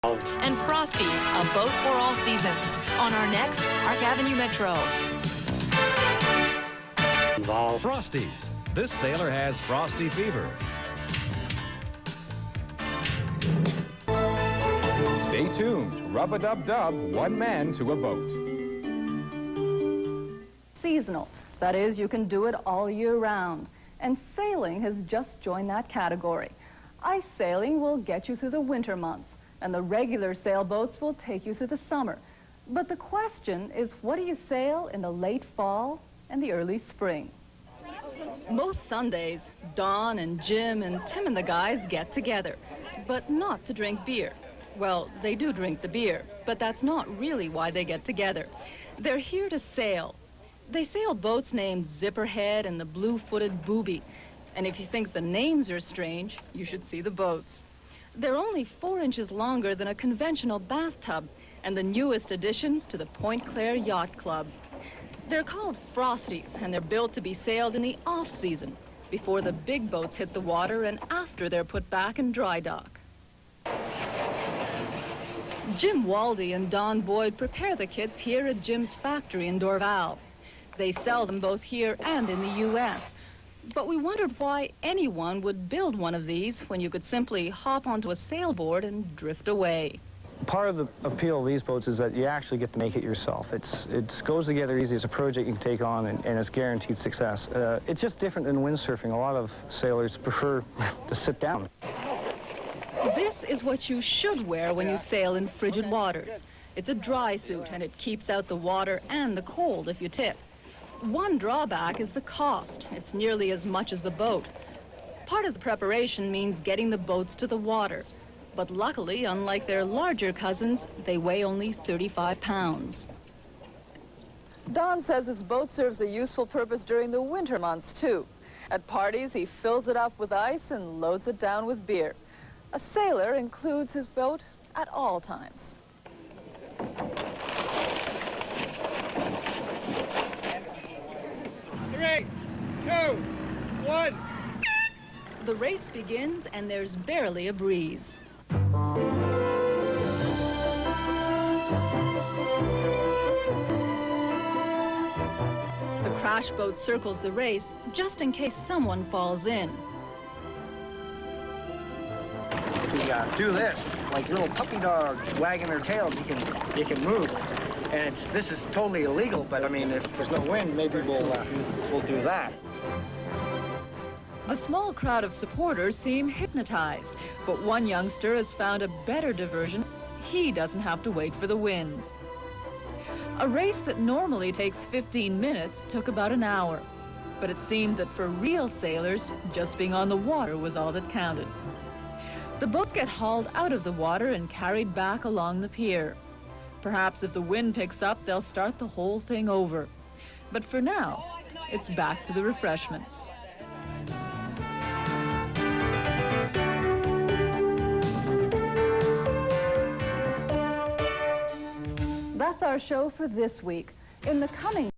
And Frostys, a boat for all seasons, on our next Park Avenue Metro. Frostys. This sailor has frosty fever. Stay tuned. Rub-a-dub-dub, one man to a boat. Seasonal. That is, you can do it all year round. And sailing has just joined that category. Ice sailing will get you through the winter months, and the regular sailboats will take you through the summer. But the question is, what do you sail in the late fall and the early spring? Most Sundays, Don and Jim and Tim and the guys get together, but not to drink beer. Well, they do drink the beer, but that's not really why they get together. They're here to sail. They sail boats named Zipperhead and the Blue-Footed Booby. And if you think the names are strange, you should see the boats. They're only 4 inches longer than a conventional bathtub and the newest additions to the Pointe-Claire Yacht Club. They're called Frostys, and they're built to be sailed in the off-season, before the big boats hit the water and after they're put back in dry dock. Jim Waldie and Don Boyd prepare the kits here at Jim's factory in Dorval. They sell them both here and in the U.S., but we wondered why anyone would build one of these when you could simply hop onto a sailboard and drift away. Part of the appeal of these boats is that you actually get to make it yourself. It goes together easy. It's a project you can take on, and it's guaranteed success. It's just different than windsurfing. A lot of sailors prefer to sit down. This is what you should wear when you sail in frigid waters. It's a dry suit, and it keeps out the water and the cold if you tip. One drawback is the cost. It's nearly as much as the boat. Part of the preparation means getting the boats to the water. But luckily, unlike their larger cousins, they weigh only 35 pounds. Don says his boat serves a useful purpose during the winter months, too. At parties, he fills it up with ice and loads it down with beer. A sailor includes his boat at all times. 3, 2, 1. The race begins, and there's barely a breeze. The crash boat circles the race just in case someone falls in. We do this like little puppy dogs wagging their tails. You can move, and this is totally illegal. But I mean, if there's no wind, maybe we'll do that. The small crowd of supporters seem hypnotized, but one youngster has found a better diversion. He doesn't have to wait for the wind. A race that normally takes 15 minutes took about an hour, but it seemed that for real sailors, just being on the water was all that counted. The boats get hauled out of the water and carried back along the pier. Perhaps if the wind picks up, they'll start the whole thing over. But for now, it's back to the refreshments. That's our show for this week. In the coming